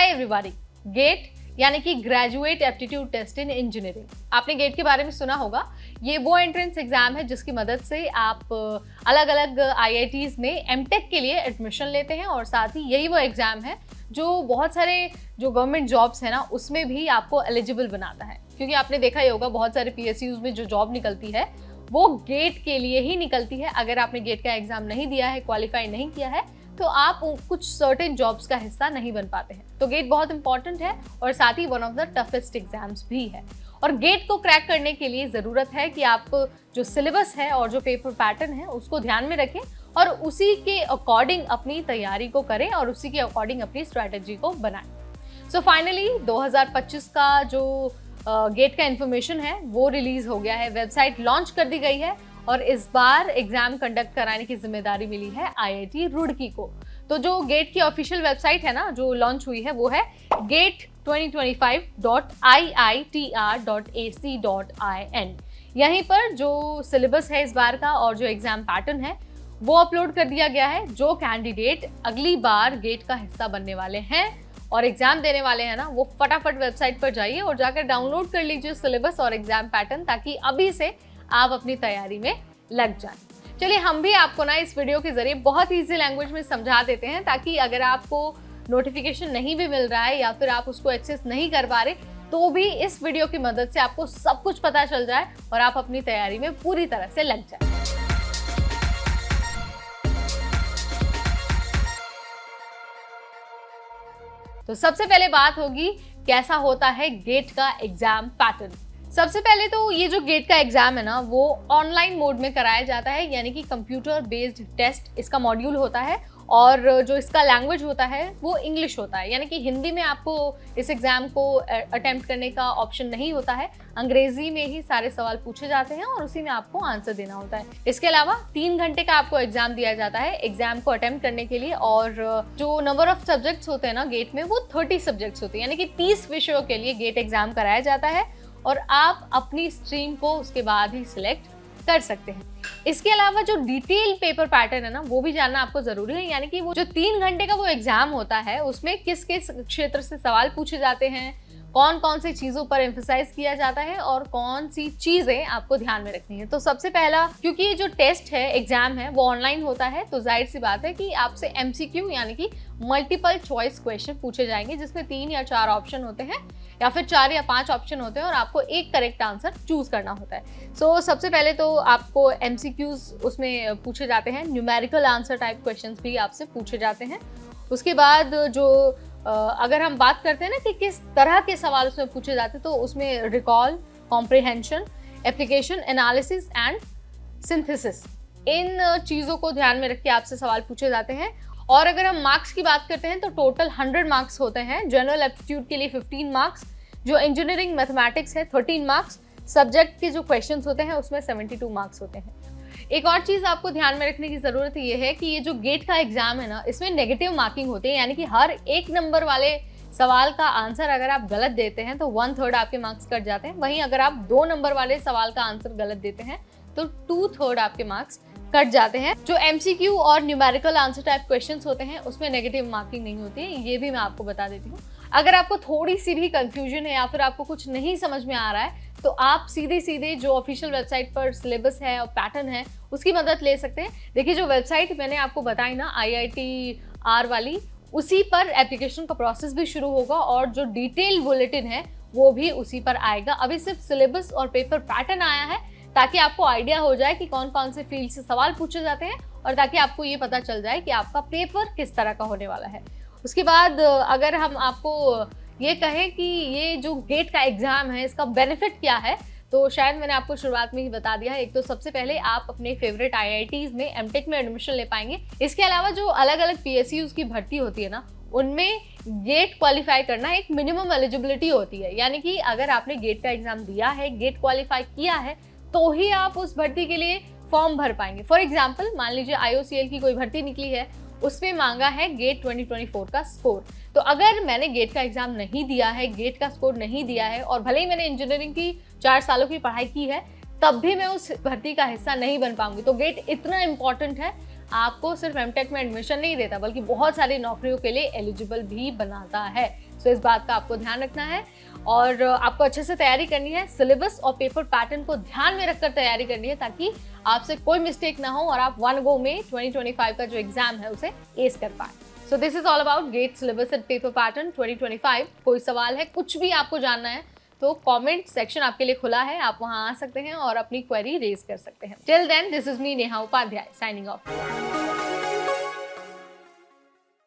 Hi everybody, GATE यानी कि graduate aptitude test in engineering. आपने गेट के बारे में सुना होगा। ये वो एंट्रेंस एग्जाम है जिसकी मदद से आप अलग अलग आईआईटीज में एमटेक के लिए एडमिशन लेते हैं और साथ ही यही वो एग्जाम है जो बहुत सारे जो गवर्नमेंट जॉब्स है ना उसमें भी आपको एलिजिबल बनाता है। क्योंकि आपने देखा ही होगा बहुत सारे पीएसयूज में जो जॉब निकलती है वो गेट के लिए ही निकलती है। अगर आपने गेट का एग्जाम नहीं दिया है, क्वालिफाई नहीं किया है, तो आप कुछ सर्टेन जॉब्स का हिस्सा नहीं बन पाते हैं। तो गेट बहुत इंपॉर्टेंट है और साथ ही one of the toughest exams भी है। और गेट को क्रैक करने के लिए ज़रूरत है कि आप जो सिलेबस है और जो पेपर पैटर्न है उसको ध्यान में रखें और उसी के अकॉर्डिंग अपनी तैयारी को करें और उसी के अकॉर्डिंग अपनी स्ट्रैटेजी को बनाएं। सो फाइनली 2025 का जो गेट का इन्फॉर्मेशन है वो रिलीज हो गया है, वेबसाइट लॉन्च कर दी गई है और इस बार एग्जाम कंडक्ट कराने की जिम्मेदारी मिली है आईआईटी रुड़की को। तो जो गेट की ऑफिशियल वेबसाइट है ना जो लॉन्च हुई है वो है gate2025.iitr.ac.in। यहीं पर जो सिलेबस है इस बार का और जो एग्जाम पैटर्न है वो अपलोड कर दिया गया है। जो कैंडिडेट अगली बार गेट का हिस्सा बनने वाले हैं और एग्जाम देने वाले हैं ना वो फटाफट वेबसाइट पर जाइए और जाकर डाउनलोड कर लीजिए सिलेबस और एग्जाम पैटर्न, ताकि अभी से आप अपनी तैयारी में लग जाएं। चलिए हम भी आपको ना इस वीडियो के जरिए बहुत ईजी लैंग्वेज में समझा देते हैं, ताकि अगर आपको नोटिफिकेशन नहीं भी मिल रहा है या फिर आप उसको एक्सेस नहीं कर पा रहे तो भी इस वीडियो की मदद से आपको सब कुछ पता चल जाए और आप अपनी तैयारी में पूरी तरह से लग जाए। तो सबसे पहले बात होगी कैसा होता है गेट का एग्जाम पैटर्न। सबसे पहले तो ये जो गेट का एग्जाम है ना वो ऑनलाइन मोड में कराया जाता है, यानी कि कंप्यूटर बेस्ड टेस्ट इसका मॉड्यूल होता है और जो इसका लैंग्वेज होता है वो इंग्लिश होता है। यानी कि हिंदी में आपको इस एग्जाम को अटेम्प्ट करने का ऑप्शन नहीं होता है, अंग्रेजी में ही सारे सवाल पूछे जाते हैं और उसी में आपको आंसर देना होता है। इसके अलावा 3 घंटे का आपको एग्जाम दिया जाता है एग्जाम को अटेम्प्ट करने के लिए और जो नंबर ऑफ सब्जेक्ट्स होते हैं ना गेट में वो 30 सब्जेक्ट्स होते हैं, यानी कि 30 विषयों के लिए गेट एग्जाम कराया जाता है और आप अपनी स्ट्रीम को उसके बाद ही सिलेक्ट कर सकते हैं। इसके अलावा जो डिटेल पेपर पैटर्न है ना वो भी जानना आपको जरूरी है, यानी कि वो जो 3 घंटे का वो एग्जाम होता है उसमें किस किस क्षेत्र से सवाल पूछे जाते हैं, कौन कौन सी चीजों पर एम्फसाइज किया जाता है और कौन सी चीजें आपको ध्यान में रखनी है। तो सबसे पहला, क्योंकि ये जो टेस्ट है एग्जाम है वो ऑनलाइन होता है तो जाहिर सी बात है कि आपसे एमसीक्यू यानी कि मल्टीपल चॉइस क्वेश्चन पूछे जाएंगे, जिसमें 3 या 4 ऑप्शन होते हैं या फिर 4 या 5 ऑप्शन होते हैं और आपको एक करेक्ट आंसर चूज करना होता है। सो सबसे पहले तो आपको एमसीक्यूज उसमें पूछे जाते हैं, न्यूमेरिकल आंसर टाइप क्वेश्चंस भी आपसे पूछे जाते हैं। उसके बाद जो अगर हम बात करते हैं ना कि किस तरह के सवाल उसमें पूछे जाते हैं तो उसमें recall, comprehension, application, analysis and synthesis, इन चीज़ों को ध्यान में रख के आपसे सवाल पूछे जाते हैं। और अगर हम मार्क्स की बात करते हैं तो टोटल 100 मार्क्स होते हैं। जनरल एप्टीट्यूड के लिए 15 मार्क्स, जो इंजीनियरिंग मैथमेटिक्स है 13 मार्क्स, सब्जेक्ट के जो क्वेश्चंस होते हैं उसमें 72 मार्क्स होते हैं। एक और चीज़ आपको ध्यान में रखने की ज़रूरत ये है कि ये जो गेट का एग्जाम है ना इसमें नेगेटिव मार्किंग होती है, यानी कि हर 1 नंबर वाले सवाल का आंसर अगर आप गलत देते हैं तो 1/3 आपके मार्क्स कट जाते हैं। वहीं अगर आप 2 नंबर वाले सवाल का आंसर गलत देते हैं तो 2/3 आपके मार्क्स कट जाते हैं। जो एमसीक्यू और न्यूमेरिकल आंसर टाइप क्वेश्चंस होते हैं उसमें नेगेटिव मार्किंग नहीं होती है, ये भी मैं आपको बता देती हूँ। अगर आपको थोड़ी सी भी कंफ्यूजन है या फिर आपको कुछ नहीं समझ में आ रहा है तो आप सीधे जो ऑफिशियल वेबसाइट पर सिलेबस है और पैटर्न है उसकी मदद ले सकते हैं। देखिए जो वेबसाइट मैंने आपको बताई ना IITR वाली, उसी पर एप्लीकेशन का प्रोसेस भी शुरू होगा और जो डिटेल बुलेटिन है वो भी उसी पर आएगा। अभी सिर्फ सिलेबस और पेपर पैटर्न आया है ताकि आपको आइडिया हो जाए कि कौन कौन से फील्ड से सवाल पूछे जाते हैं और ताकि आपको ये पता चल जाए कि आपका पेपर किस तरह का होने वाला है। उसके बाद अगर हम आपको ये कहें कि ये जो गेट का एग्जाम है इसका बेनिफिट क्या है, तो शायद मैंने आपको शुरुआत में ही बता दिया है। एक तो सबसे पहले आप अपने फेवरेट आईआईटीज में एमटेक में एडमिशन ले पाएंगे। इसके अलावा जो अलग अलग पीएसयूज की भर्ती होती है ना उनमें गेट क्वालिफाई करना एक मिनिमम एलिजिबिलिटी होती है, यानी कि अगर आपने गेट का एग्जाम दिया है, गेट क्वालिफाई किया है तो ही आप उस भर्ती के लिए फॉर्म भर पाएंगे। फॉर एग्जाम्पल मान लीजिए IOCL की कोई भर्ती निकली है, उसमें मांगा है गेट 2024 का स्कोर। तो अगर मैंने गेट का एग्जाम नहीं दिया है, गेट का स्कोर नहीं दिया है और भले ही मैंने इंजीनियरिंग की 4 सालों की पढ़ाई की है तब भी मैं उस भर्ती का हिस्सा नहीं बन पाऊंगी। तो गेट इतना इंपॉर्टेंट है आपको सिर्फ एमटेक में एडमिशन नहीं देता बल्कि बहुत सारी नौकरियों के लिए एलिजिबल भी बनाता है। सो इस बात का आपको ध्यान रखना है और आपको अच्छे से तैयारी करनी है। सिलेबस और पेपर पैटर्न को ध्यान में रखकर तैयारी करनी है ताकि आपसे कोई मिस्टेक ना हो और आप वन गो में 2025 का जो एग्जाम है उसे एस कर पाए। So this is all about GATE syllabus and paper pattern 2025। कोई सवाल है, कुछ भी आपको जानना है तो कमेंट सेक्शन आपके लिए खुला है, आप वहां आ सकते हैं और अपनी क्वेरी रेज कर सकते हैं। Till then, this is me Neha Upadhyay signing of.